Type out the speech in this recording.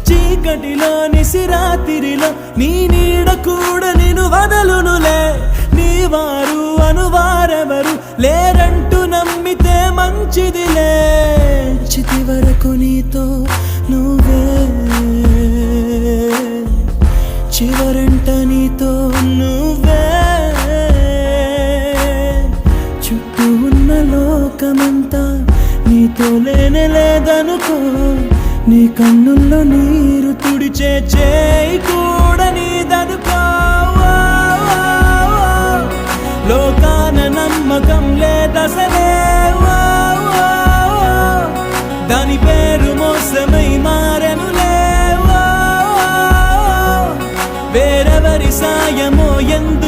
చీకటిలో నిసిరాతిరిలో నీ నీడ కూడా నిన్ను వదలునులే. నీ వారు అనువారెవరు లేరంటూ నమ్మితే మంచిదిలే. చితి వరకు నీతో నువ్వే, చివరంట నీతో నువ్వే. చుట్టూ ఉన్న లోకమంతా నీతో లేదనుకో. నీ కన్నుల్లో నీరు తుడిచే చేయి కూడా నీదనుకో. లోకాన నమ్మకం లేదసలే, దాని పేరు మోసమై మారెనులే. వేరెవరి సాయమో ఎందు